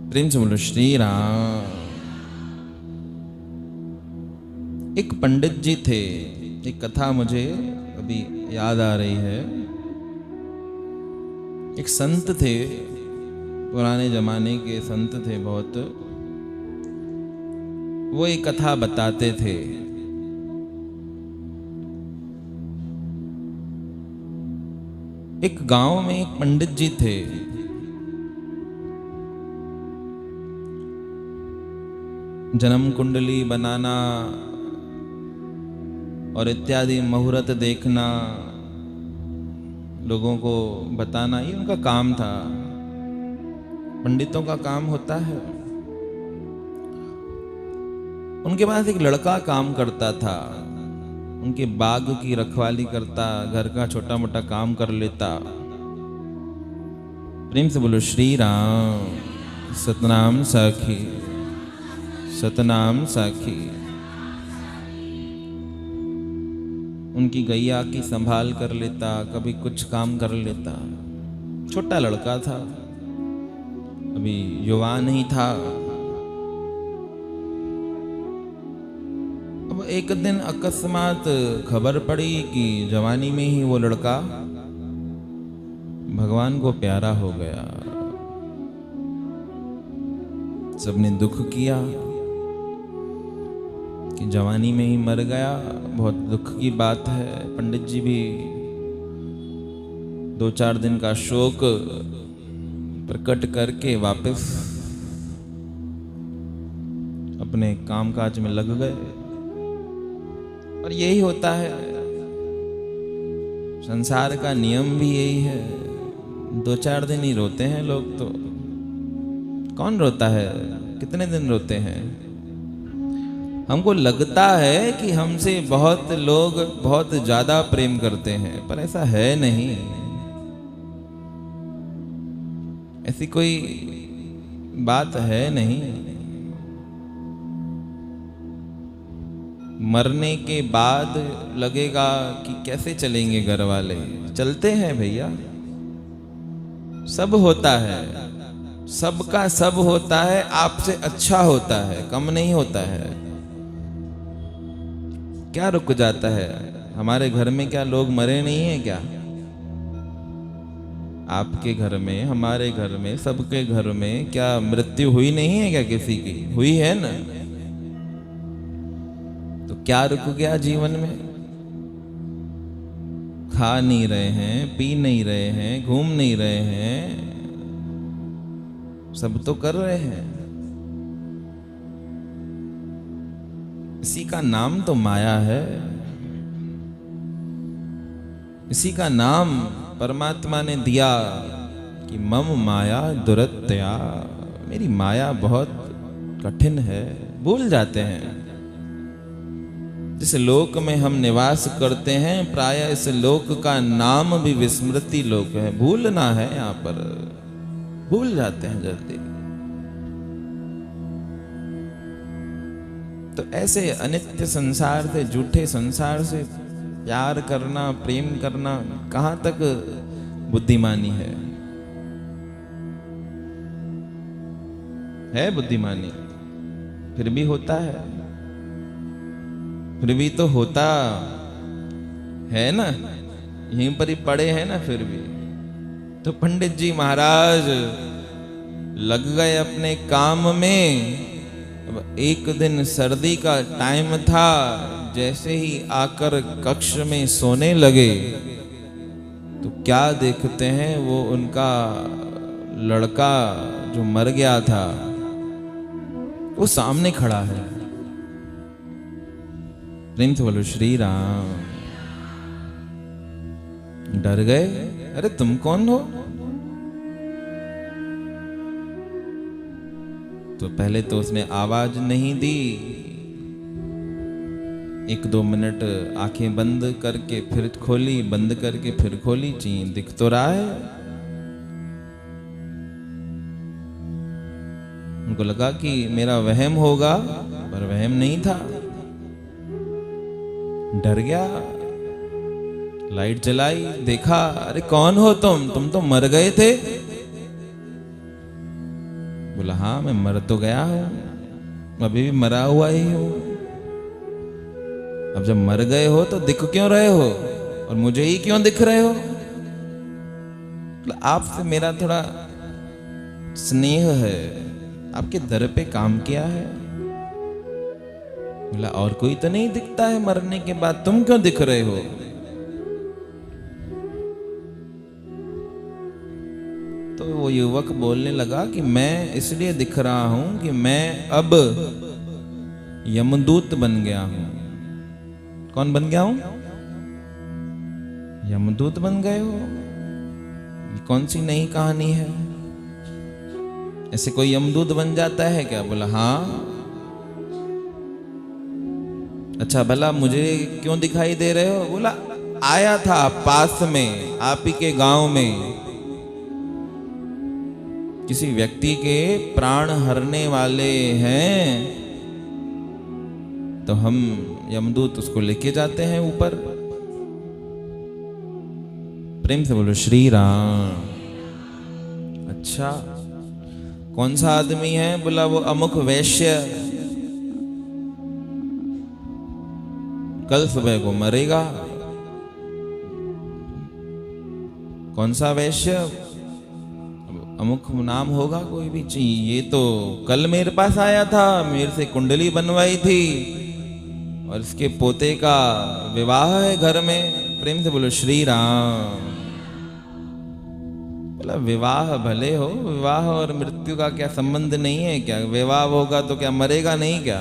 प्रेम से बोलो श्री राम। एक पंडित जी थे, एक कथा मुझे अभी याद आ रही है। एक संत थे, पुराने जमाने के संत थे बहुत। वो एक कथा बताते थे। एक गांव में एक पंडित जी थे। जन्म कुंडली बनाना और इत्यादि मुहूर्त देखना, लोगों को बताना, ये उनका काम था। पंडितों का काम होता है। उनके पास एक लड़का काम करता था, उनके बाग की रखवाली करता, घर का छोटा मोटा काम कर लेता। प्रेम से बोलो श्री राम। सतनाम साखी, सतनाम साखी। उनकी गैया की संभाल कर लेता, कभी कुछ काम कर लेता। छोटा लड़का था, अभी युवा नहीं था। अब एक दिन अकस्मात खबर पड़ी कि जवानी में ही वो लड़का भगवान को प्यारा हो गया। सबने दुख किया कि जवानी में ही मर गया, बहुत दुख की बात है। पंडित जी भी 2-4 दिन का शोक प्रकट करके वापस अपने कामकाज में लग गए। और यही होता है, संसार का नियम भी यही है। 2-4 दिन ही रोते हैं लोग। तो कौन रोता है? कितने दिन रोते हैं? हमको लगता है कि हमसे बहुत लोग बहुत ज्यादा प्रेम करते हैं, पर ऐसा है नहीं। ऐसी कोई बात है नहीं। मरने के बाद लगेगा कि कैसे चलेंगे घर वाले। चलते हैं भैया, सब होता है, सबका सब होता है। आपसे अच्छा होता है, कम नहीं होता है। क्या रुक जाता है? हमारे घर में क्या लोग मरे नहीं है क्या? आपके घर में, हमारे घर में, सबके घर में क्या मृत्यु हुई नहीं है क्या? किसी की हुई है ना? तो क्या रुक गया जीवन में? खा नहीं रहे हैं, पी नहीं रहे हैं, घूम नहीं रहे हैं, सब तो कर रहे हैं। इसी का नाम तो माया है। इसी का नाम परमात्मा ने दिया कि मम माया दुरत्या। मेरी माया बहुत कठिन है। भूल जाते हैं। जिस लोक में हम निवास करते हैं, प्राय इस लोक का नाम भी विस्मृति लोक है। भूलना है यहाँ पर, भूल जाते हैं जल्दी। तो ऐसे अनित्य संसार से, झूठे संसार से प्यार करना, प्रेम करना कहां तक बुद्धिमानी है? है बुद्धिमानी? फिर भी होता है, फिर भी तो होता है ना। यहीं पर ही पड़े हैं ना फिर भी। तो पंडित जी महाराज लग गए अपने काम में। अब एक दिन सर्दी का टाइम था, जैसे ही आकर कक्ष में सोने लगे तो क्या देखते हैं, वो उनका लड़का जो मर गया था वो सामने खड़ा है। प्रेम से बोलो श्री राम। डर गए, अरे तुम कौन हो? तो पहले तो उसने आवाज नहीं दी। 1-2 मिनट आंखें बंद करके फिर खोली, बंद करके फिर खोली। चीं दिख तो रहा है। उनको लगा कि मेरा वहम होगा, पर वहम नहीं था। डर गया, लाइट जलाई, देखा, अरे कौन हो तुम? तुम तो मर गए थे। बोला हाँ मैं मर तो गया हूं, अभी भी मरा हुआ ही हूं। अब जब मर गए हो तो दिख क्यों रहे हो और मुझे ही क्यों दिख रहे हो? आपसे मेरा थोड़ा स्नेह है, आपके दर पे काम किया है। बोला और कोई तो नहीं दिखता है मरने के बाद, तुम क्यों दिख रहे हो? तो वो युवक बोलने लगा कि मैं इसलिए दिख रहा हूं कि मैं अब यमदूत बन गया हूं। कौन बन गया हूं? यमदूत बन गए हो? ये कौन सी नई कहानी है? ऐसे कोई यमदूत बन जाता है क्या? बोला हाँ। अच्छा भला मुझे क्यों दिखाई दे रहे हो? बोला आया था पास में, आप ही के गांव में किसी व्यक्ति के प्राण हरने वाले हैं, तो हम यमदूत उसको लेके जाते हैं ऊपर। प्रेम से बोलो श्री राम। अच्छा कौन सा आदमी है? बोला वो अमुक वैश्य कल सुबह को मरेगा। कौन सा वैश्य? अमुक नाम होगा कोई भी चाहिए। ये तो कल मेरे पास आया था, मेरे से कुंडली बनवाई थी और इसके पोते का विवाह है घर में। प्रेम से बोलो श्री राम। बोला विवाह भले हो, विवाह और मृत्यु का क्या संबंध नहीं है क्या? विवाह होगा तो क्या मरेगा नहीं क्या?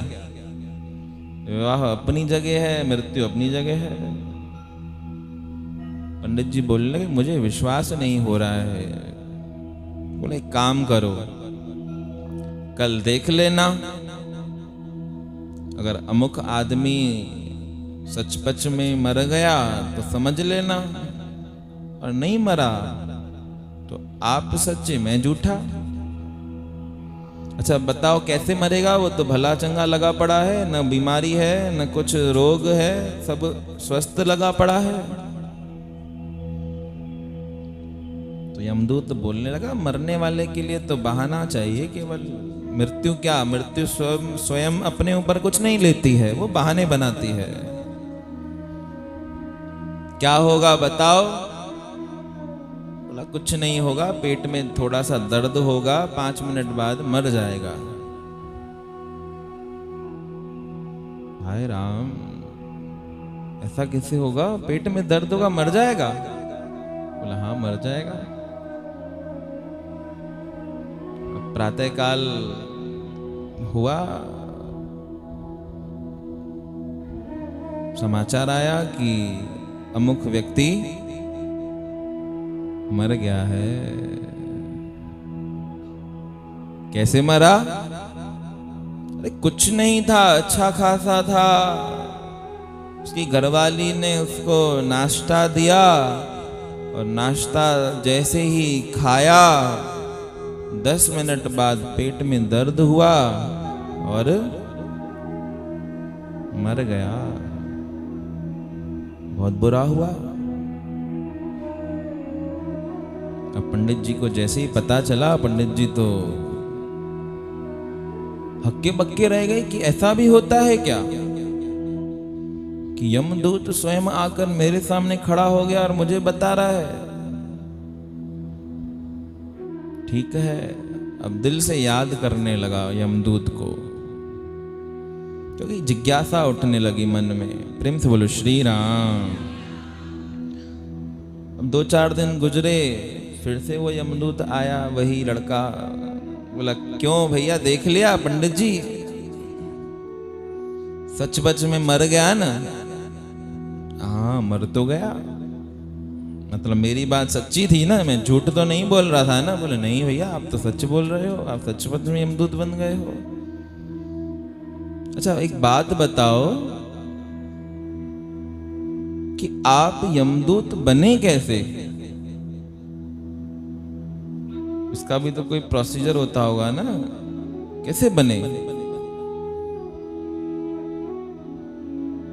विवाह अपनी जगह है, मृत्यु अपनी जगह है। पंडित जी बोलने लगे मुझे विश्वास नहीं हो रहा है। बोले एक काम करो, कल देख लेना, अगर अमुक आदमी सचपच में मर गया तो समझ लेना, और नहीं मरा तो आप सच्चे मैं झूठा। अच्छा बताओ कैसे मरेगा? वो तो भला चंगा लगा पड़ा है, न बीमारी है न कुछ रोग है, सब स्वस्थ लगा पड़ा है। तो यमदूत बोलने लगा मरने वाले के लिए तो बहाना चाहिए केवल। मृत्यु क्या? मृत्यु स्वयं अपने ऊपर कुछ नहीं लेती है, वो बहाने बनाती है। क्या होगा बताओ? बोला कुछ नहीं होगा, पेट में थोड़ा सा दर्द होगा, 5 मिनट बाद मर जाएगा। हाय राम, ऐसा कैसे होगा? पेट में दर्द होगा मर जाएगा? बोला हाँ मर जाएगा। प्रातःकाल हुआ, समाचार आया कि अमुक व्यक्ति मर गया है। कैसे मरा? अरे कुछ नहीं था, अच्छा खासा था। उसकी घरवाली ने उसको नाश्ता दिया और नाश्ता जैसे ही खाया 10 मिनट बाद पेट में दर्द हुआ और मर गया। बहुत बुरा हुआ। अब पंडित जी को जैसे ही पता चला, पंडित जी तो हक्के बक्के रह गए कि ऐसा भी होता है क्या कि यमदूत स्वयं आकर मेरे सामने खड़ा हो गया और मुझे बता रहा है। ठीक है, अब दिल से याद करने लगा यमदूत को, क्योंकि जिज्ञासा उठने लगी मन में। प्रेम से बोलो श्री राम। अब 2-4 दिन गुजरे, फिर से वो यमदूत आया, वही लड़का। बोला क्यों भैया देख लिया पंडित जी? सचमुच में मर गया ना? हाँ मर तो गया, मतलब मेरी बात सच्ची थी ना, मैं झूठ तो नहीं बोल रहा था ना? बोले नहीं भैया आप तो सच बोल रहे हो, आप सचमुच में यमदूत बन गए हो। अच्छा एक बात बताओ कि आप यमदूत बने कैसे? इसका भी तो कोई प्रोसीजर होता होगा ना, कैसे बने?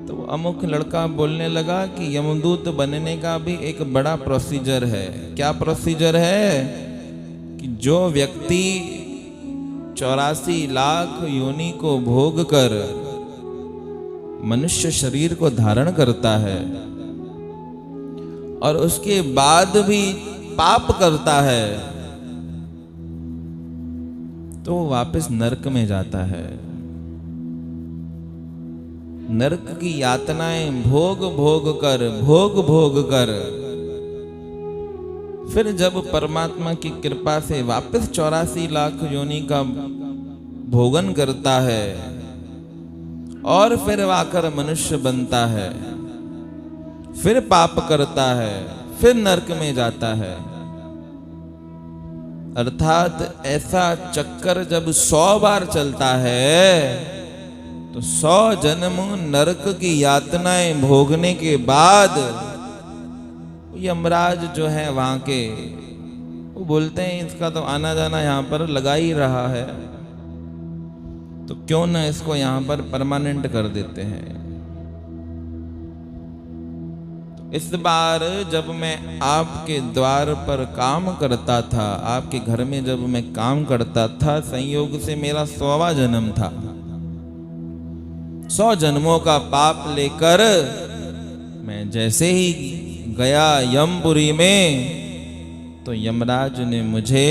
तो अमुक लड़का बोलने लगा कि यमदूत बनने का भी एक बड़ा प्रोसीजर है। क्या प्रोसीजर है? कि जो व्यक्ति 84 लाख योनि को भोग कर मनुष्य शरीर को धारण करता है और उसके बाद भी पाप करता है, तो वो वापस नरक में जाता है। नरक की यातनाएं भोग भोग कर फिर जब परमात्मा की कृपा से वापस 84 लाख योनि का भोगन करता है और फिर आकर मनुष्य बनता है, फिर पाप करता है, फिर नरक में जाता है। अर्थात ऐसा चक्कर जब 100 बार चलता है तो 100 जन्म नरक की यातनाएं भोगने के बाद यमराज जो है वहां के, वो बोलते हैं इसका तो आना जाना यहाँ पर लगा ही रहा है, तो क्यों ना इसको यहाँ पर परमानेंट कर देते हैं। तो इस बार जब मैं आपके द्वार पर काम करता था, आपके घर में जब मैं काम करता था, संयोग से मेरा 100वां जन्म था। 100 जन्मों का पाप लेकर मैं जैसे ही गया यमपुरी में, तो यमराज ने मुझे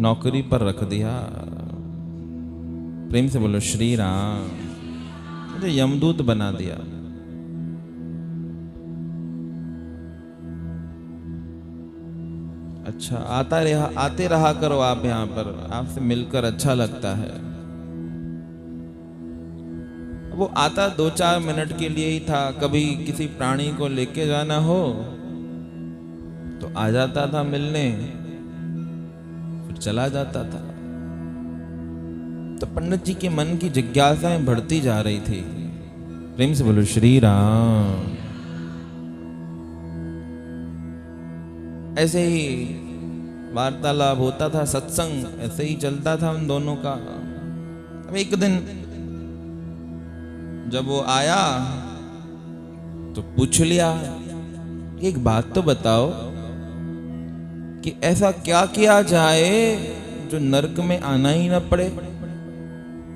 नौकरी पर रख दिया। प्रेम से बोलो श्री राम। मुझे यमदूत बना दिया। अच्छा, आते रहा करो आप यहाँ पर, आपसे मिलकर अच्छा लगता है। वो आता 2-4 मिनट के लिए ही था। कभी किसी प्राणी को लेके जाना हो तो आ जाता था मिलने, फिर चला जाता था। तो पंडित जी के मन की जिज्ञासाएं बढ़ती जा रही थी। प्रेम से बोलो श्री राम। ऐसे ही वार्तालाप होता था, सत्संग ऐसे ही चलता था उन दोनों का। अब एक दिन जब वो आया तो पूछ लिया, एक बात तो बताओ कि ऐसा क्या किया जाए जो नरक में आना ही ना पड़े,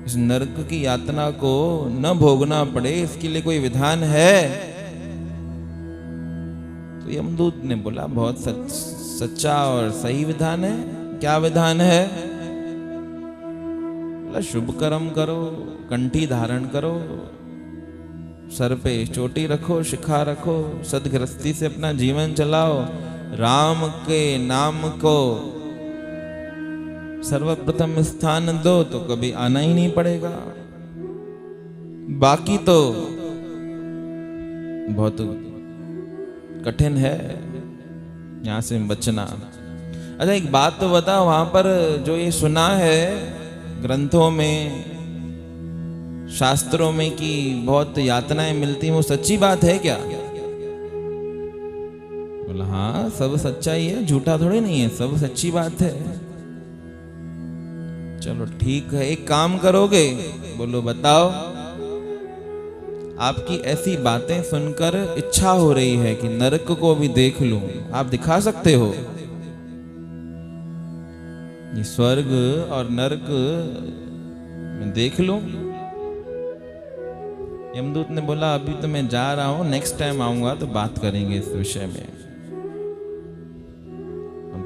इस नरक की यातना को न भोगना पड़े, इसके लिए कोई विधान है? तो यमदूत ने बोला बहुत सच्चा और सही विधान है। क्या विधान है? बोला शुभ कर्म करो, कंठी धारण करो, सर पे चोटी रखो, शिखा रखो, सदगृहस्थी से अपना जीवन चलाओ, राम के नाम को सर्वप्रथम स्थान दो, तो कभी आना ही नहीं पड़ेगा। बाकी तो बहुत कठिन है यहां से बचना। अच्छा, एक बात तो बताओ, वहां पर जो ये सुना है ग्रंथों में, शास्त्रों में कि बहुत यातनाएं मिलती हैं, वो सच्ची बात है क्या? बोला हाँ, सब सच्चा ही है, झूठा थोड़ी नहीं है, सब सच्ची बात है। चलो ठीक है, एक काम करोगे? बोलो बताओ। आपकी ऐसी बातें सुनकर इच्छा हो रही है कि नरक को भी देख लूं, आप दिखा सकते हो? ये स्वर्ग और नरक मैं देख लूं? यमदूत ने बोला अभी तो मैं जा रहा हूं, नेक्स्ट टाइम आऊंगा तो बात करेंगे इस विषय में।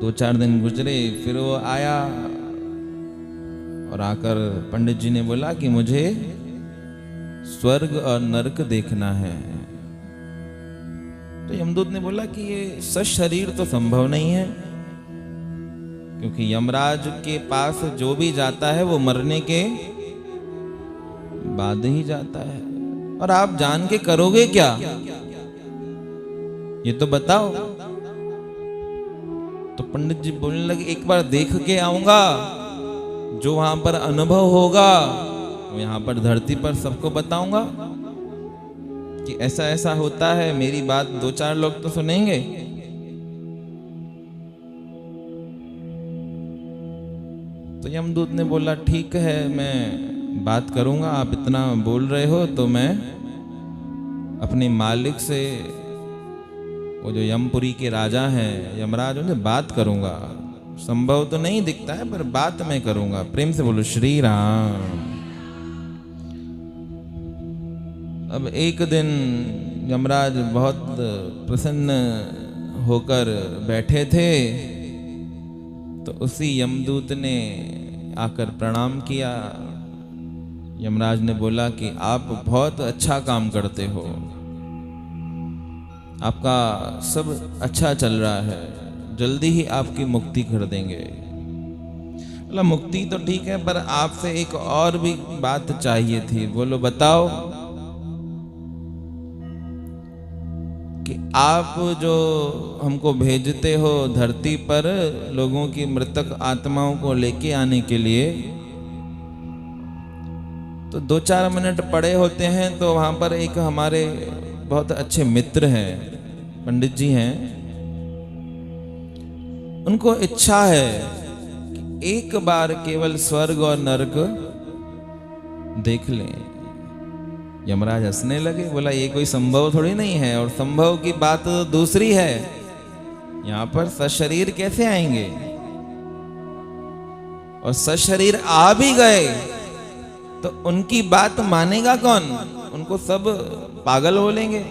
2-4 दिन गुजरे, फिर वो आया और आकर पंडित जी ने बोला कि मुझे स्वर्ग और नरक देखना है। तो यमदूत ने बोला कि ये सशरीर तो संभव नहीं है, क्योंकि यमराज के पास जो भी जाता है वो मरने के बाद ही जाता है, और आप जान के करोगे क्या, ये तो बताओ। तो पंडित जी बोलने लगे एक बार देख के आऊंगा, जो वहां पर अनुभव होगा वो यहाँ पर धरती पर सबको बताऊंगा कि ऐसा ऐसा होता है। मेरी बात 2-4 लोग तो सुनेंगे। तो यमदूत ने बोला ठीक है, मैं बात करूंगा, आप इतना बोल रहे हो तो मैं अपने मालिक से, वो जो यमपुरी के राजा हैं यमराज, उनसे बात करूंगा, संभव तो नहीं दिखता है, पर बात मैं करूंगा। प्रेम से बोलो श्री राम। अब एक दिन यमराज बहुत प्रसन्न होकर बैठे थे, तो उसी यमदूत ने आकर प्रणाम किया। यमराज ने बोला कि आप बहुत अच्छा काम करते हो, आपका सब अच्छा चल रहा है, जल्दी ही आपकी मुक्ति कर देंगे। बोला मुक्ति तो ठीक है, पर आपसे एक और भी बात चाहिए थी। बोलो बताओ। कि आप जो हमको भेजते हो धरती पर लोगों की मृतक आत्माओं को लेके आने के लिए, तो 2-4 मिनट पड़े होते हैं तो वहां पर एक हमारे बहुत अच्छे मित्र हैं, पंडित जी हैं, उनको इच्छा है कि एक बार केवल स्वर्ग और नरक देख लें। यमराज हंसने लगे, बोला ये कोई संभव थोड़ी नहीं है, और संभव की बात तो दूसरी है, यहां पर सशरीर कैसे आएंगे, और सशरीर आ भी गए तो उनकी बात मानेगा कौन? उनको सब पागल बोलेंगे,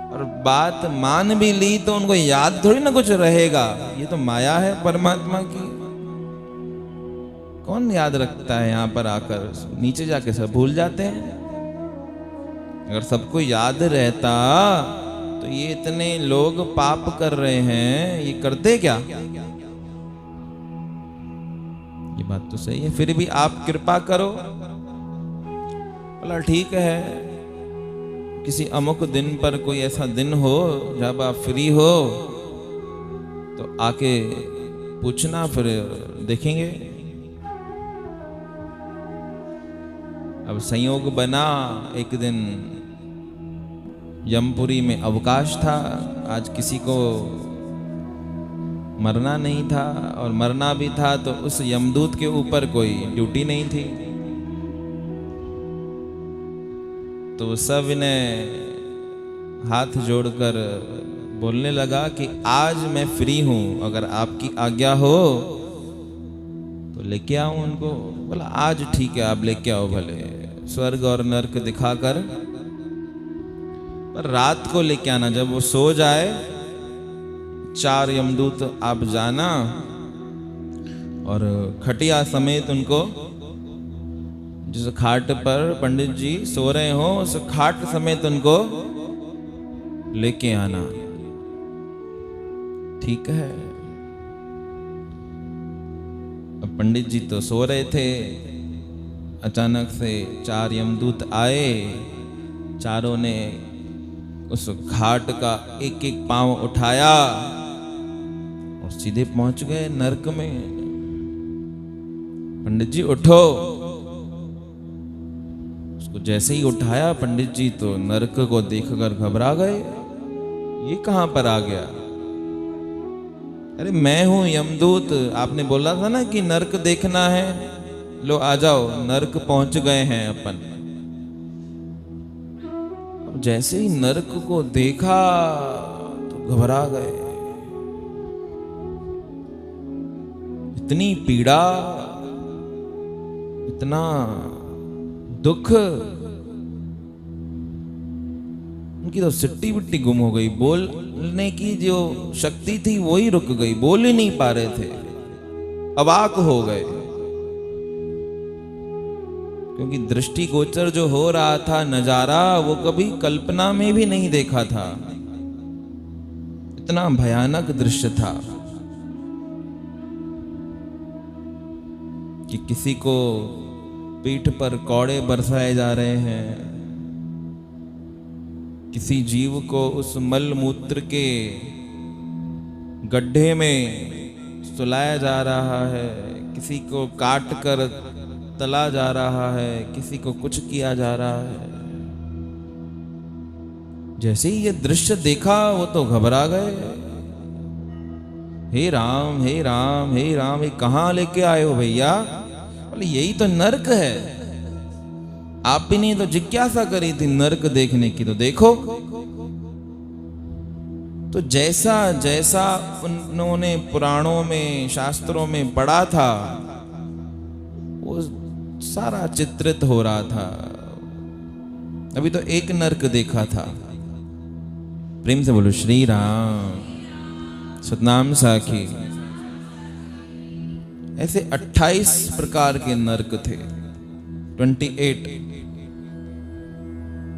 और बात मान भी ली तो उनको याद थोड़ी ना कुछ रहेगा। ये तो माया है परमात्मा की, कौन याद रखता है? यहाँ पर आकर नीचे जाके सब भूल जाते हैं। अगर सबको याद रहता तो ये इतने लोग पाप कर रहे हैं, ये करते क्या? ये बात तो सही है, फिर भी आप कृपा करो। बोला ठीक है, किसी अमुक दिन पर कोई ऐसा दिन हो जब आप फ्री हो तो आके पूछना, फिर देखेंगे। अब संयोग बना, एक दिन यमपुरी में अवकाश था, आज किसी को मरना नहीं था, और मरना भी था तो उस यमदूत के ऊपर कोई ड्यूटी नहीं थी। तो सब ने हाथ जोड़कर बोलने लगा कि आज मैं फ्री हूं, अगर आपकी आज्ञा हो तो लेके आऊं उनको। बोला आज ठीक है, आप लेके आओ भले, स्वर्ग और नरक दिखाकर, पर रात को लेके आना, जब वो सो जाए 4 यमदूत आप जाना, और खटिया समेत उनको, जिस खाट पर पंडित जी सो रहे हो उस खाट समेत उनको लेके आना। ठीक है। अब पंडित जी तो सो रहे थे, अचानक से 4 यमदूत आए, चारों ने उस घाट का एक एक पांव उठाया और सीधे पहुंच गए नरक में। पंडित जी उठो। उसको जैसे ही उठाया पंडित जी तो नरक को देखकर घबरा गए, ये कहां पर आ गया? अरे मैं हूं यमदूत, आपने बोला था ना कि नरक देखना है, लो आ जाओ, नरक पहुंच गए हैं अपन। अब जैसे ही नरक को देखा तो घबरा गए। इतनी पीड़ा, इतना दुख, उनकी तो सिट्टी बिट्टी गुम हो गई, बोलने की जो शक्ति थी वो ही रुक गई, बोल ही नहीं पा रहे थे, अवाक हो गए। क्योंकि दृष्टिगोचर जो हो रहा था नजारा, वो कभी कल्पना में भी नहीं देखा था, इतना भयानक दृश्य था कि किसी को पीठ पर कौड़े बरसाए जा रहे हैं, किसी जीव को उस मल मूत्र के गड्ढे में सुलाया जा रहा है, किसी को काट कर तला जा रहा है, किसी को कुछ किया जा रहा है। जैसे ही ये दृश्य देखा वो तो घबरा गए। हे राम, हे राम, हे राम, ये कहाँ लेके आए हो भैया? बोले यही तो नरक है, आप भी नहीं तो जिज्ञासा करी थी नरक देखने की, तो देखो। तो जैसा जैसा उन्होंने पुराणों में शास्त्रों में पढ़ा था वो सारा चित्रित हो रहा था। अभी तो एक नर्क देखा था। प्रेम से बोलो श्री राम, सतनाम साखी। ऐसे 28 प्रकार के नर्क थे, 28।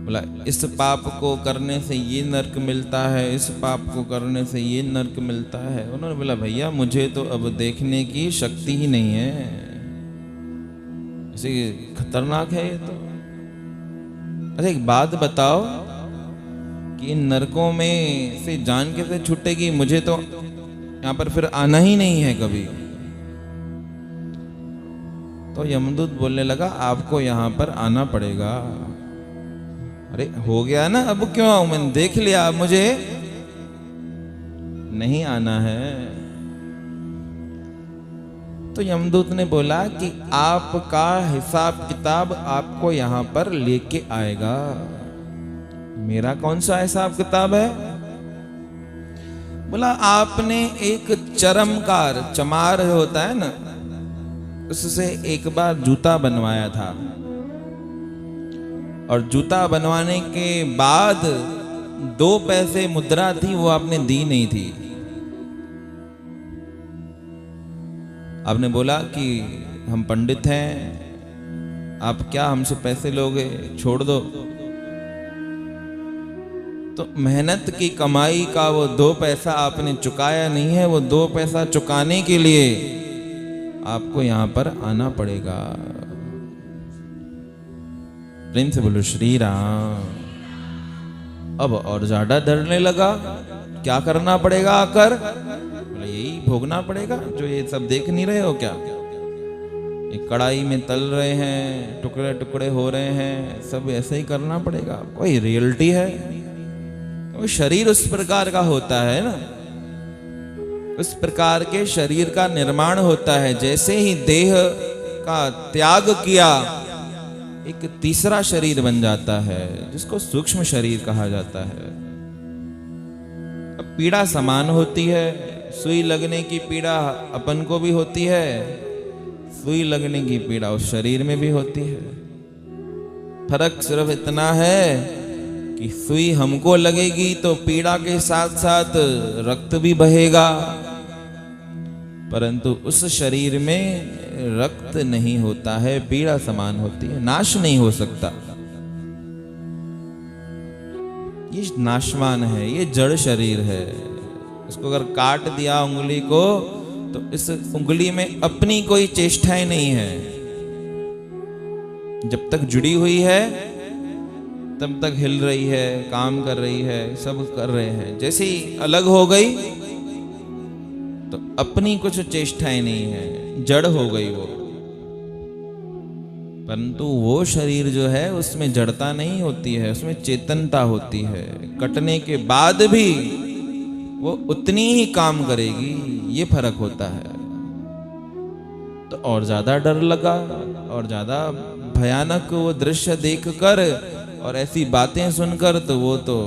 बोला इस पाप को करने से ये नर्क मिलता है, इस पाप को करने से ये नर्क मिलता है। उन्होंने बोला भैया मुझे तो अब देखने की शक्ति ही नहीं है, ऐसे खतरनाक है ये तो। अच्छा एक बात बताओ कि इन नरकों में से जान कैसे छूटेगी? मुझे तो यहाँ पर फिर आना ही नहीं है कभी। तो यमदूत बोलने लगा आपको यहाँ पर आना पड़ेगा। अरे हो गया ना, अब क्यों आऊं? मैंने देख लिया, मुझे नहीं आना है। तो यमदूत ने बोला कि आपका हिसाब किताब आपको यहाँ पर लेके आएगा। मेरा कौन सा हिसाब किताब है? बोला आपने एक चरमकार, चमार होता है ना, उससे एक बार जूता बनवाया था और जूता बनवाने के बाद 2 पैसे मुद्रा थी वो आपने दी नहीं थी। आपने बोला कि हम पंडित हैं, आप क्या हमसे पैसे लोगे, छोड़ दो। तो मेहनत की कमाई का वो 2 पैसा आपने चुकाया नहीं है। वो 2 पैसा चुकाने के लिए आपको यहां पर आना पड़ेगा। प्रेम से बोलो श्री राम। अब और ज्यादा डरने लगा, क्या करना पड़ेगा आकर? बोले यही भोगना पड़ेगा जो ये सब देख नहीं रहे हो क्या? एक कढ़ाई में तल रहे हैं, टुकड़े टुकड़े हो रहे हैं, सब ऐसे ही करना पड़ेगा। कोई रियलिटी है? वो शरीर उस प्रकार का होता है ना, उस प्रकार के शरीर का निर्माण होता है। जैसे ही देह का त्याग किया एक तीसरा शरीर बन जाता है जिसको सूक्ष्म शरीर कहा जाता है। अब पीड़ा समान होती है, सुई लगने की पीड़ा अपन को भी होती है, सुई लगने की पीड़ा उस शरीर में भी होती है। फर्क सिर्फ इतना है कि सुई हमको लगेगी तो पीड़ा के साथ साथ रक्त भी बहेगा, परंतु उस शरीर में रक्त नहीं होता है, पीड़ा समान होती है, नाश नहीं हो सकता। ये नाशवान है, ये जड़ शरीर है। इसको अगर काट दिया उंगली को तो इस उंगली में अपनी कोई चेष्टाएं नहीं है। जब तक जुड़ी हुई है तब तक हिल रही है, काम कर रही है, सब कर रहे हैं। जैसे ही अलग हो गई तो अपनी कुछ चेष्टाएं नहीं है, जड़ हो गई वो। परंतु वो शरीर जो है उसमें जड़ता नहीं होती है, उसमें चेतनता होती है। कटने के बाद भी वो उतनी ही काम करेगी, ये फर्क होता है। तो और ज्यादा डर लगा और ज्यादा भयानक वो दृश्य देखकर और ऐसी बातें सुनकर तो वो तो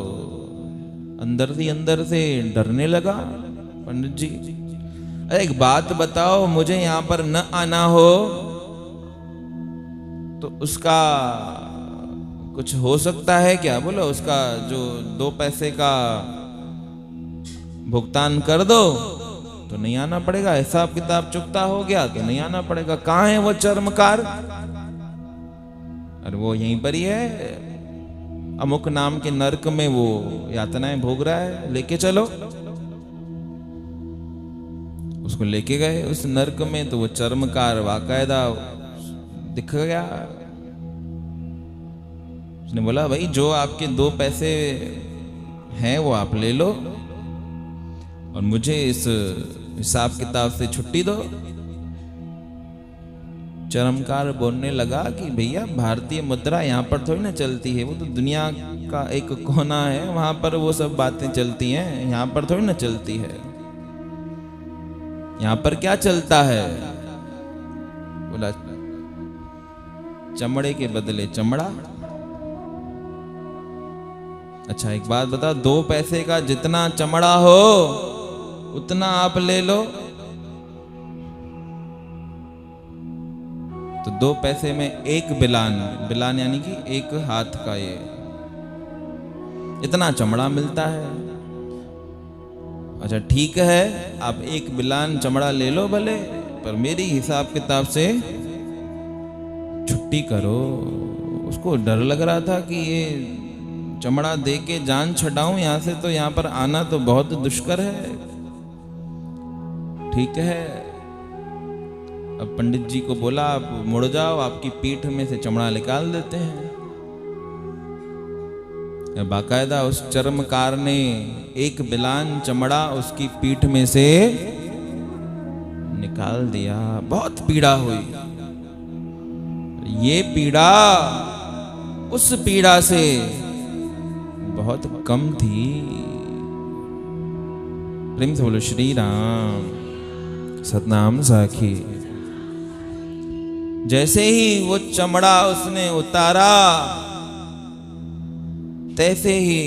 अंदर से डरने लगा। पंडित जी अरे एक बात बताओ, मुझे यहाँ पर न आना हो तो उसका कुछ हो सकता है क्या? बोलो उसका जो 2 पैसे का भुगतान कर दो तो नहीं आना पड़ेगा, हिसाब किताब चुकता हो गया तो नहीं आना पड़ेगा। कहाँ है वो चर्मकार? अरे वो यहीं पर ही है, अमुक नाम के नरक में वो यातनाएं भोग रहा है, लेके चलो। उसको लेके गए उस नरक में, तो वो चर्मकार वाकायदा दिख गया। उसने बोला भाई जो आपके 2 पैसे हैं वो आप ले लो और मुझे इस हिसाब किताब से छुट्टी दो। चरमकार बोलने लगा कि भैया भारतीय मुद्रा यहाँ पर थोड़ी ना चलती है, वो तो दुनिया का एक कोना है, वहां पर वो सब बातें चलती हैं, यहाँ पर थोड़ी ना चलती है। यहाँ पर क्या चलता है? बोला चमड़े के बदले चमड़ा, अच्छा एक बात बता, 2 पैसे का जितना चमड़ा हो उतना आप ले लो, तो 2 पैसे में 1 बिलान, बिलान यानी कि 1 हाथ का, ये इतना चमड़ा मिलता है। अच्छा ठीक है, आप 1 बिलान चमड़ा ले लो भले, पर मेरी हिसाब किताब से छुट्टी करो। उसको डर लग रहा था कि ये चमड़ा दे के जान छुड़ाऊं यहाँ से, तो यहाँ पर आना तो बहुत दुष्कर है। ठीक है, अब पंडित जी को बोला आप मुड़ जाओ, आपकी पीठ में से चमड़ा निकाल देते हैं। बाकायदा उस चर्मकार ने 1 बिलान चमड़ा उसकी पीठ में से निकाल दिया। बहुत पीड़ा हुई। ये पीड़ा उस पीड़ा से बहुत कम थी। प्रेम से बोलो श्री राम, सतनाम साखी। जैसे ही वो चमड़ा उसने उतारा, तैसे ही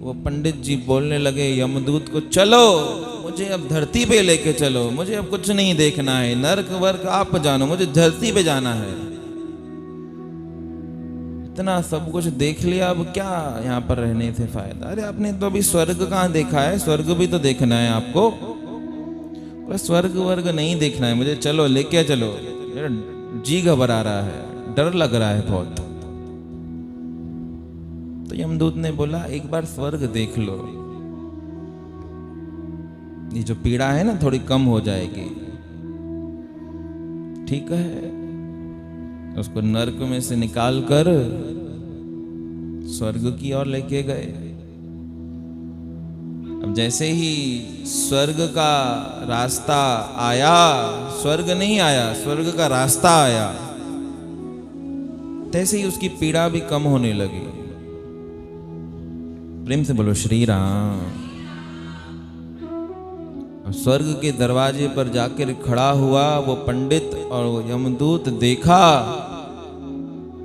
वो पंडित जी बोलने लगे यमदूत को, चलो मुझे अब धरती पे लेके चलो, मुझे अब कुछ नहीं देखना है, नर्क वर्क आप जानो, मुझे धरती पे जाना है। इतना सब कुछ देख लिया, अब क्या यहाँ पर रहने से फायदा। अरे आपने तो अभी स्वर्ग कहाँ देखा है, स्वर्ग भी तो देखना है आपको। बस स्वर्ग वर्ग नहीं देखना है मुझे, चलो लेके चलो, मेरा जी घबरा रहा है, डर लग रहा है बहुत। तो यमदूत ने बोला एक बार स्वर्ग देख लो, ये जो पीड़ा है ना थोड़ी कम हो जाएगी। ठीक है, उसको नरक में से निकालकर स्वर्ग की ओर लेके गए। अब जैसे ही स्वर्ग का रास्ता आया, स्वर्ग नहीं आया, स्वर्ग का रास्ता आया, तैसे ही उसकी पीड़ा भी कम होने लगी। प्रेम से बोलो श्री राम। स्वर्ग के दरवाजे पर जाकर खड़ा हुआ वो पंडित और वो यमदूत, देखा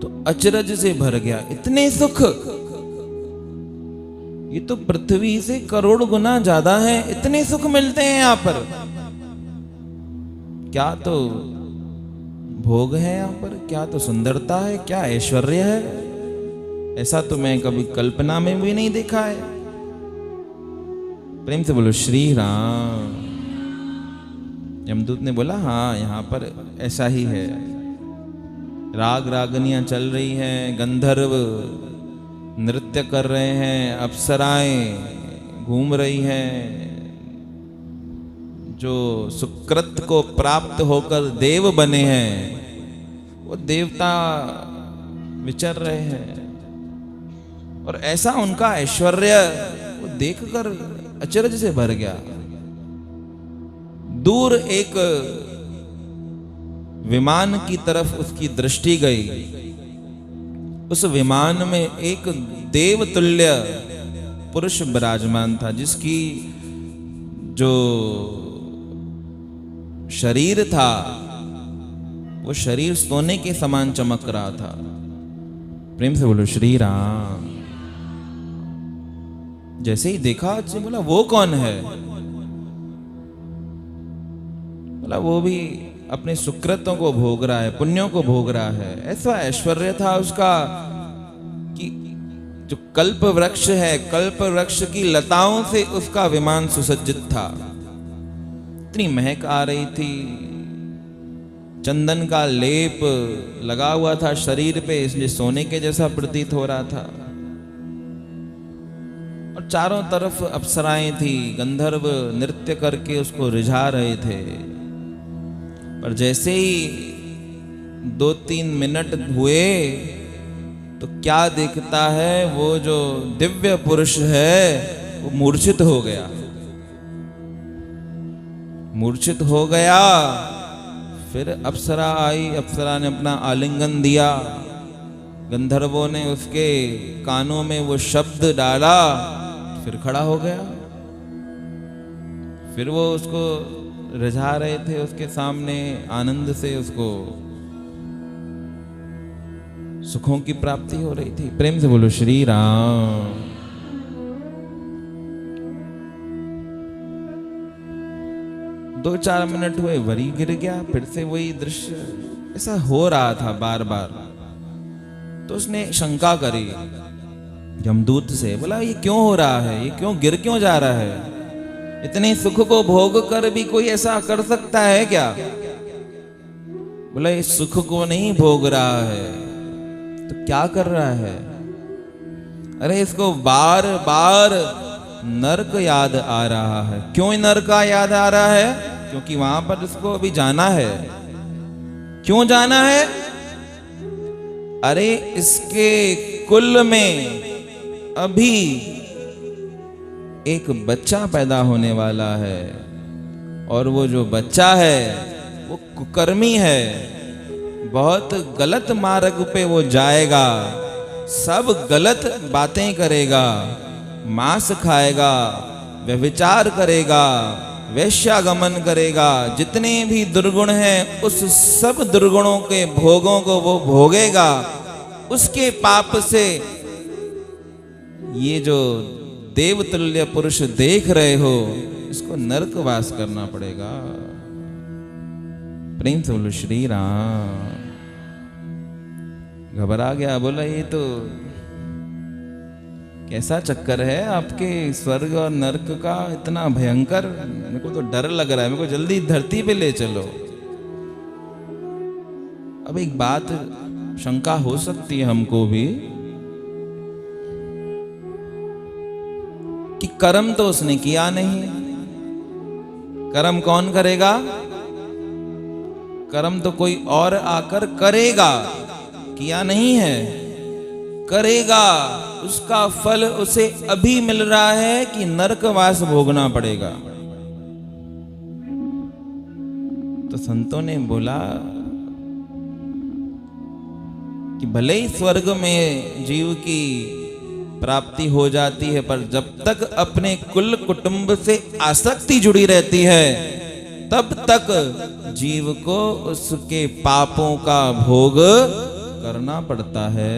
तो अचरज से भर गया। इतने सुख, ये तो पृथ्वी से करोड़ गुना ज्यादा है, इतने सुख मिलते हैं यहाँ पर। क्या तो भोग है यहाँ पर, क्या तो सुंदरता है, क्या ऐश्वर्य है, ऐसा तो मैं कभी कल्पना में भी नहीं देखा है। प्रेम से बोलो श्री राम। यमदूत ने बोला हाँ यहाँ पर ऐसा ही है। राग रागनियां चल रही हैं, गंधर्व नृत्य कर रहे हैं, अप्सराएं घूम रही हैं, जो सुकृत को प्राप्त होकर देव बने हैं वो देवता विचर रहे हैं। और ऐसा उनका ऐश्वर्य वो देखकर अचरज से भर गया। दूर एक विमान की तरफ उसकी दृष्टि गई। उस विमान में एक देवतुल्य पुरुष विराजमान था, जिसकी जो शरीर था वो शरीर सोने के समान चमक रहा था। प्रेम से बोलो श्री राम। जैसे ही देखा उसने बोला वो कौन है? बोला वो भी अपने सुकृतों को भोग रहा है, पुण्यों को भोग रहा है। ऐसा ऐश्वर्य था उसका कि जो कल्प वृक्ष है, कल्प वृक्ष की लताओं से उसका विमान सुसज्जित था। इतनी महक आ रही थी, चंदन का लेप लगा हुआ था शरीर पे, इसलिए सोने के जैसा प्रतीत हो रहा था। और चारों तरफ अप्सराएं थी, गंधर्व नृत्य करके उसको रिझा रहे थे। पर जैसे ही 2-3 मिनट हुए तो क्या देखता है, वो जो दिव्य पुरुष है वो मूर्छित हो गया। मूर्छित हो गया। फिर अप्सरा आई, अप्सरा ने अपना आलिंगन दिया, गंधर्वों ने उसके कानों में वो शब्द डाला, फिर खड़ा हो गया। फिर वो उसको रिझा रहे थे उसके सामने, आनंद से उसको सुखों की प्राप्ति हो रही थी। प्रेम से बोलो श्री राम। 2-4 मिनट हुए वरी गिर गया, फिर से वही दृश्य ऐसा हो रहा था बार बार। तो उसने शंका करी यमदूत से, बोला ये क्यों हो रहा है, ये क्यों गिर क्यों जा रहा है, इतने सुख को भोग कर भी कोई ऐसा कर सकता है क्या? बोला ये सुख को नहीं भोग रहा है तो क्या कर रहा है? अरे इसको बार बार नरक याद आ रहा है। क्यों नरक का याद आ रहा है? क्योंकि वहां पर इसको अभी जाना है। क्यों जाना है? अरे इसके कुल में अभी एक बच्चा पैदा होने वाला है, और वो जो बच्चा है वो कुकर्मी है, बहुत गलत मार्ग पे वो जाएगा, सब गलत बातें करेगा, मांस खाएगा, व्यभिचार करेगा, वैश्यागमन करेगा, जितने भी दुर्गुण हैं उस सब दुर्गुणों के भोगों को वो भोगेगा। उसके पाप से ये जो देवतुल्य पुरुष देख रहे हो, इसको नरकवास करना पड़ेगा। प्रेम से बोलो श्री राम। घबरा गया, बोला ये तो कैसा चक्कर है आपके स्वर्ग और नरक का, इतना भयंकर, मेरे को तो डर लग रहा है, मेरे को जल्दी धरती पे ले चलो। अब एक बात शंका हो सकती है हमको भी कि कर्म तो उसने किया नहीं, कर्म कौन करेगा? कर्म तो कोई और आकर करेगा, किया नहीं है, करेगा। उसका फल उसे अभी मिल रहा है कि नरकवास भोगना पड़ेगा। तो संतों ने बोला कि भले ही स्वर्ग में जीव की प्राप्ति हो जाती है, पर जब तक अपने कुल कुटुंब से आसक्ति जुड़ी रहती है तब तक जीव को उसके पापों का भोग करना पड़ता है।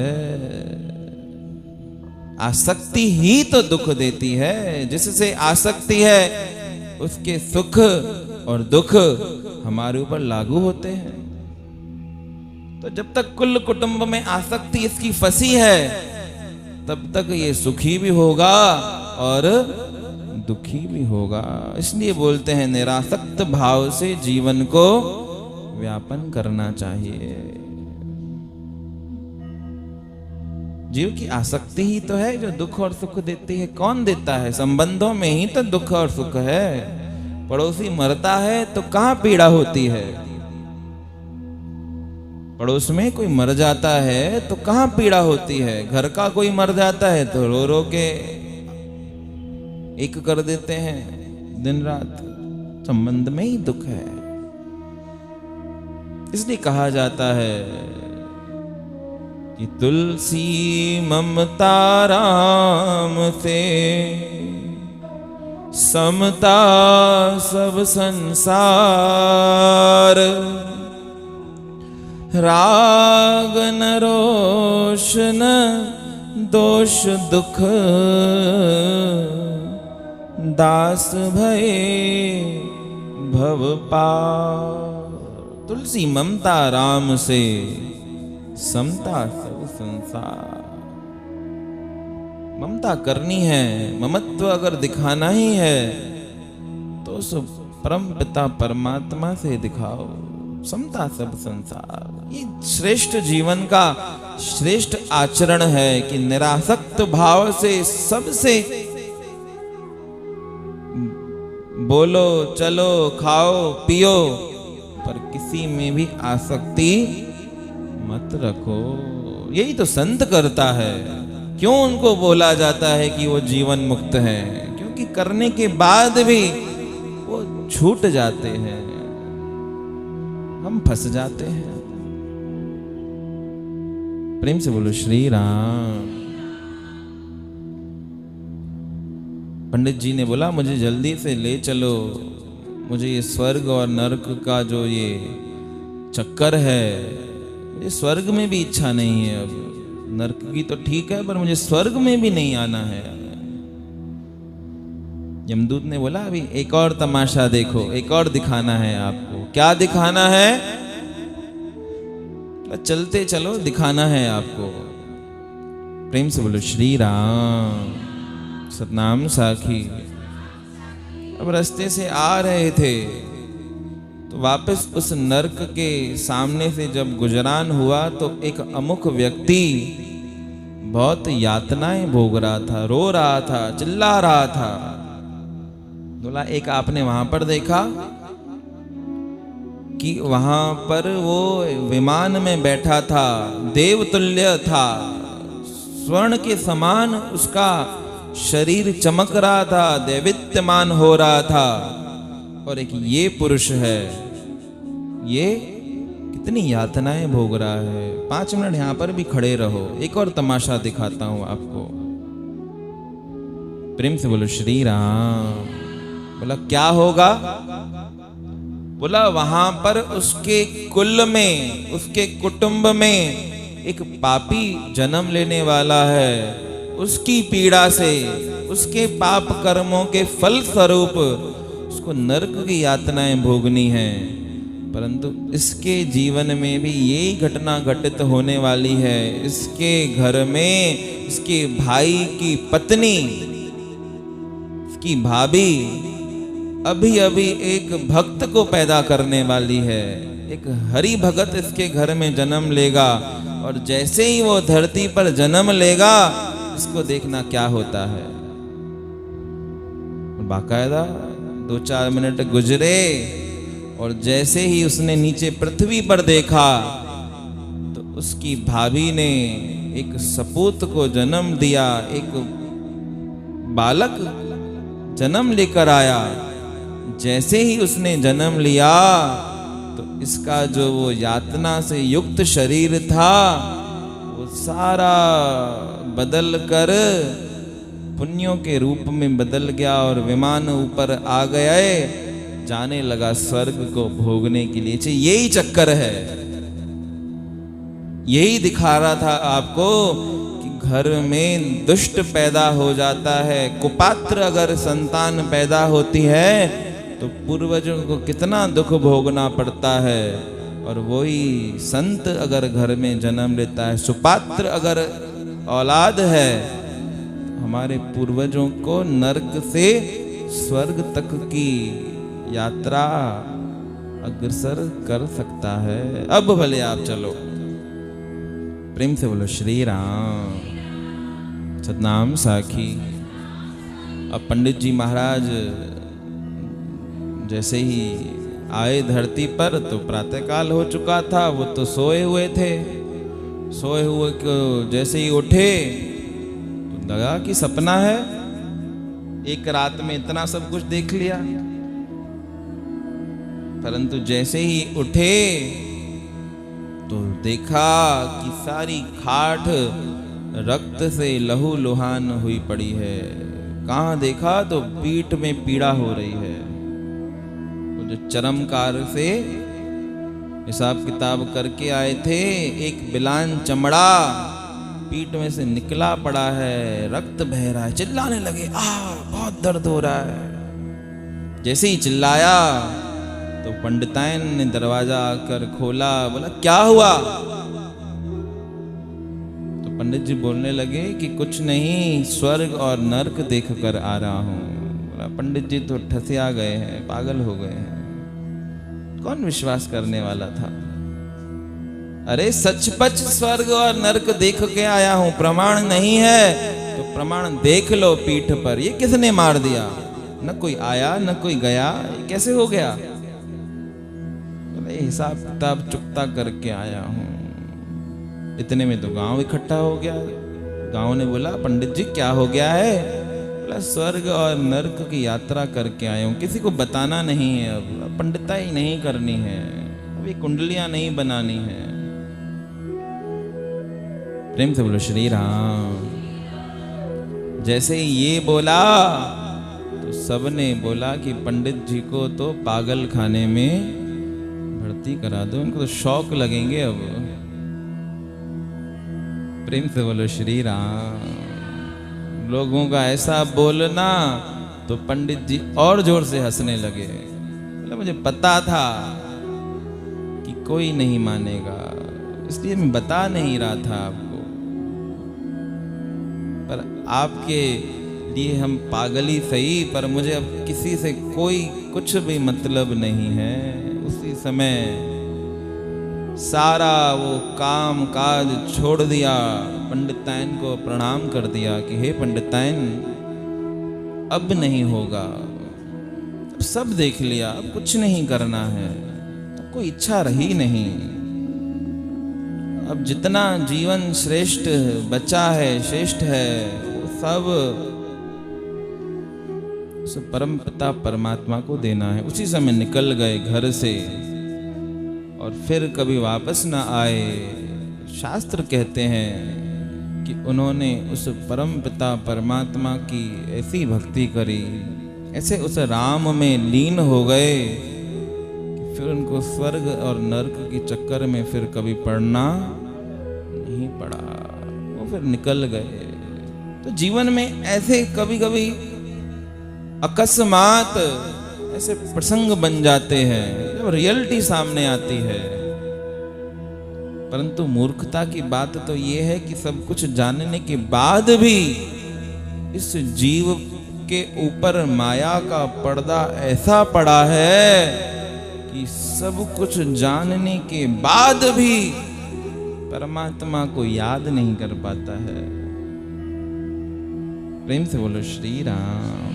आसक्ति ही तो दुख देती है, जिससे आसक्ति है उसके सुख और दुख हमारे ऊपर लागू होते हैं। तो जब तक कुल कुटुंब में आसक्ति इसकी फंसी है तब तक ये सुखी भी होगा और दुखी भी होगा। इसलिए बोलते हैं निरासक्त भाव से जीवन को व्यापन करना चाहिए। जीव की आसक्ति ही तो है जो दुख और सुख देती है। कौन देता है? संबंधों में ही तो दुख और सुख है। पड़ोसी मरता है तो कहां पीड़ा होती है? पड़ोस में कोई मर जाता है तो कहां पीड़ा होती है? घर का कोई मर जाता है तो रो रो के एक कर देते हैं दिन रात। संबंध में ही दुख है। इसलिए कहा जाता है कि तुलसी ममता राम से समता सब संसार, राग न रोष न दोष दुख, दास भये भव पार। तुलसी ममता राम से समता सब संसार। ममता करनी है, ममत्व अगर दिखाना ही है तो उस परम पिता परमात्मा से दिखाओ। समता सब संसार, ये श्रेष्ठ जीवन का श्रेष्ठ आचरण है कि निरासक्त भाव से सबसे बोलो, चलो, खाओ, पियो, पर किसी में भी आसक्ति मत रखो। यही तो संत करता है। क्यों उनको बोला जाता है कि वो जीवन मुक्त है? क्योंकि करने के बाद भी वो छूट जाते हैं, हम फंस जाते हैं। प्रेम से बोलो श्री राम। पंडित जी ने बोला मुझे जल्दी से ले चलो, मुझे ये स्वर्ग और नरक का जो ये चक्कर है, मुझे स्वर्ग में भी इच्छा नहीं है। अब नरक की तो ठीक है, पर मुझे स्वर्ग में भी नहीं आना है। यमदूत ने बोला अभी एक और तमाशा देखो, एक और दिखाना है आपको। क्या दिखाना है? चलते चलो, दिखाना है आपको। प्रेम से बोलो श्री राम। सतनाम साखी। अब रास्ते से आ रहे थे तो वापस उस नरक के सामने से जब गुजरान हुआ तो एक अमुक व्यक्ति बहुत यातनाएं भोग रहा था, रो रहा था, चिल्ला रहा था। बोला एक आपने वहां पर देखा कि वहां पर वो विमान में बैठा था, देवतुल्य था, स्वर्ण के समान उसका शरीर चमक रहा था, दैवित्यमान हो रहा था। और एक ये पुरुष है, ये कितनी यातनाएं भोग रहा है। 5 मिनट यहां पर भी खड़े रहो, एक और तमाशा दिखाता हूं आपको। प्रेम से बोलो श्री राम। बोला क्या होगा? बोला वहां पर उसके कुल में, उसके कुटुंब में एक पापी जन्म लेने वाला है। उसकी पीड़ा से, उसके पाप कर्मों के फल स्वरूप उसको नरक की यातनाएं भोगनी है। परंतु इसके जीवन में भी यही घटना घटित होने वाली है। इसके घर में इसके भाई की पत्नी, इसकी भाभी अभी अभी एक भक्त को पैदा करने वाली है। एक हरि भगत इसके घर में जन्म लेगा और जैसे ही वो धरती पर जन्म लेगा, इसको देखना क्या होता है। बाकायदा 2-4 मिनट गुजरे और जैसे ही उसने नीचे पृथ्वी पर देखा तो उसकी भाभी ने एक सपूत को जन्म दिया, एक बालक जन्म लेकर आया। जैसे ही उसने जन्म लिया तो इसका जो वो यातना से युक्त शरीर था वो सारा बदल कर पुण्यों के रूप में बदल गया और विमान ऊपर आ गए, जाने लगा स्वर्ग को भोगने के लिए। यही चक्कर है, यही दिखा रहा था आपको कि घर में दुष्ट पैदा हो जाता है, कुपात्र अगर संतान पैदा होती है तो पूर्वजों को कितना दुख भोगना पड़ता है। और वही संत अगर घर में जन्म लेता है, सुपात्र अगर औलाद है, हमारे पूर्वजों को नरक से स्वर्ग तक की यात्रा अग्रसर कर सकता है। अब भले आप चलो। प्रेम से बोलो श्री राम। सतनाम साखी। अब पंडित जी महाराज जैसे ही आए धरती पर तो प्रातःकाल हो चुका था। वो तो सोए हुए थे। सोए हुए को जैसे ही उठे तो लगा कि सपना है, एक रात में इतना सब कुछ देख लिया। परंतु जैसे ही उठे तो देखा कि सारी खाट रक्त से लहू लुहान हुई पड़ी है। कहाँ देखा तो पीठ में पीड़ा हो रही है। जो चरमकार से हिसाब किताब करके आए थे, एक बिलान चमड़ा पीठ में से निकला पड़ा है, रक्त बह रहा है। चिल्लाने लगे, बहुत दर्द हो रहा है। जैसे ही चिल्लाया तो पंडिताइन ने दरवाजा आकर खोला। बोला क्या हुआ? तो पंडित जी बोलने लगे कि कुछ नहीं, स्वर्ग और नरक देख कर आ रहा हूं। बोला पंडित जी तो ठसिया गए हैं, पागल हो गए हैं। कौन विश्वास करने वाला था? अरे सचपच स्वर्ग और नरक देख के आया हूं, प्रमाण नहीं है तो प्रमाण देख लो पीठ पर। ये किसने मार दिया? न कोई आया न कोई गया, ये कैसे हो गया? हिसाब किताब चुकता करके आया हूं। इतने में तो गांव इकट्ठा हो गया। गांव ने बोला पंडित जी क्या हो गया है? बोला स्वर्ग और नरक की यात्रा करके आया हूं, किसी को बताना नहीं है, अब पंडिताई नहीं करनी है, अभी कुंडलियां नहीं बनानी है। प्रेम से बोलो श्री राम। जैसे ही ये बोला तो सबने बोला कि पंडित जी को तो पागल खाने में भर्ती करा दो, उनको तो शौक लगेंगे अब। प्रेम से बोलो श्री राम। लोगों का ऐसा बोलना तो पंडित जी और जोर से हंसने लगे। बोले मुझे पता था कि कोई नहीं मानेगा, इसलिए मैं बता नहीं रहा था आपको, पर आपके लिए हम पागल ही सही, पर मुझे अब किसी से कोई कुछ भी मतलब नहीं है। उसी समय सारा वो काम काज छोड़ दिया, पंडिताइन को प्रणाम कर दिया कि हे पंडिताइन, अब नहीं होगा, अब सब देख लिया, अब कुछ नहीं करना है, अब कोई इच्छा रही नहीं, अब जितना जीवन श्रेष्ठ बचा है, श्रेष्ठ है, वो सब उस परम पिता परमात्मा को देना है। उसी समय निकल गए घर से और फिर कभी वापस ना आए। शास्त्र कहते हैं कि उन्होंने उस परम पिता परमात्मा की ऐसी भक्ति करी, ऐसे उस राम में लीन हो गए कि फिर उनको स्वर्ग और नरक के चक्कर में फिर कभी पड़ना नहीं पड़ा, वो फिर निकल गए। तो जीवन में ऐसे कभी कभी अकस्मात ऐसे प्रसंग बन जाते हैं जब रियलिटी सामने आती है। परंतु मूर्खता की बात तो ये है कि सब कुछ जानने के बाद भी इस जीव के ऊपर माया का पर्दा ऐसा पड़ा है कि सब कुछ जानने के बाद भी परमात्मा को याद नहीं कर पाता है। प्रेम से बोलो श्री राम।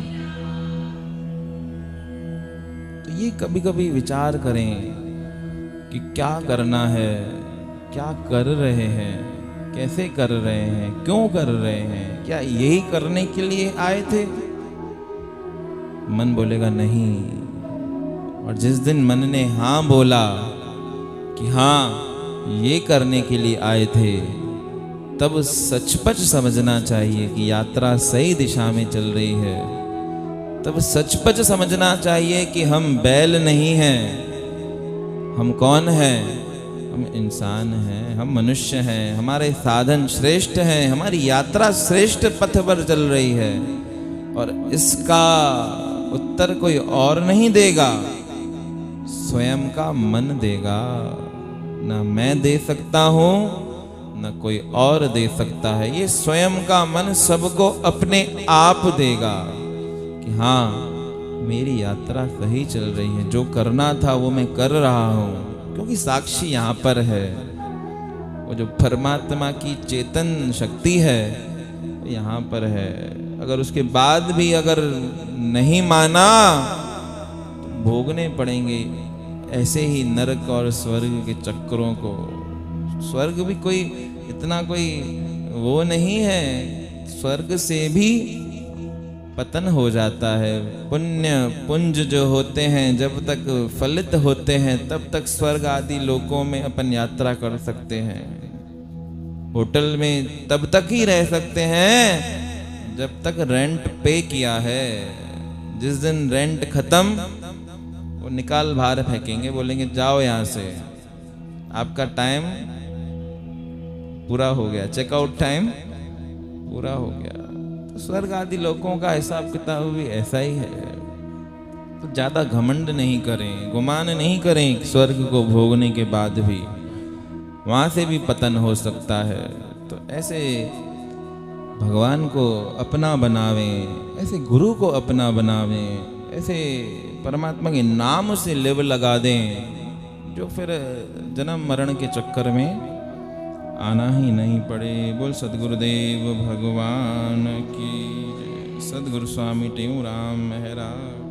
तो ये कभी कभी विचार करें कि क्या करना है, क्या कर रहे हैं, कैसे कर रहे हैं, क्यों कर रहे हैं, क्या यही करने के लिए आए थे? मन बोलेगा नहीं, और जिस दिन मन ने हाँ बोला कि हाँ ये करने के लिए आए थे, तब सचपच समझना चाहिए कि यात्रा सही दिशा में चल रही है। तब सचपच समझना चाहिए कि हम बैल नहीं हैं। हम कौन हैं? हम इंसान हैं, हम मनुष्य हैं, हमारे साधन श्रेष्ठ हैं, हमारी यात्रा श्रेष्ठ पथ पर चल रही है, और इसका उत्तर कोई और नहीं देगा, स्वयं का मन देगा। ना मैं दे सकता हूं, ना कोई और दे सकता है। ये स्वयं का मन सबको अपने आप देगा कि हाँ मेरी यात्रा सही चल रही है, जो करना था वो मैं कर रहा हूँ, क्योंकि साक्षी यहाँ पर है। वो जो परमात्मा की चेतन शक्ति है वो यहाँ पर है। अगर उसके बाद भी अगर नहीं माना तो भोगने पड़ेंगे ऐसे ही नरक और स्वर्ग के चक्रों को। स्वर्ग भी कोई इतना कोई वो नहीं है, स्वर्ग से भी पतन हो जाता है। पुण्य पुंज जो होते हैं जब तक फलित होते हैं तब तक स्वर्ग आदि लोकों में अपन यात्रा कर सकते हैं। होटल में तब तक ही रह सकते हैं जब तक रेंट पे किया है। जिस दिन रेंट खत्म वो निकाल बाहर फेंकेंगे, बोलेंगे जाओ यहाँ से, आपका टाइम पूरा हो गया, चेकआउट टाइम पूरा हो गया। तो स्वर्ग आदि लोगों का हिसाब किताब भी ऐसा ही है। तो ज्यादा घमंड नहीं करें, गुमान नहीं करें स्वर्ग को भोगने के बाद भी वहां से भी पतन हो सकता है। तो ऐसे भगवान को अपना बनावें, ऐसे गुरु को अपना बनावें, ऐसे परमात्मा के नाम से लेव लगा दें जो फिर जन्म मरण के चक्कर में आना ही नहीं पड़े। बोल सदगुरुदेव भगवान की जय। सदगुरु स्वामी टेऊ राम महराज।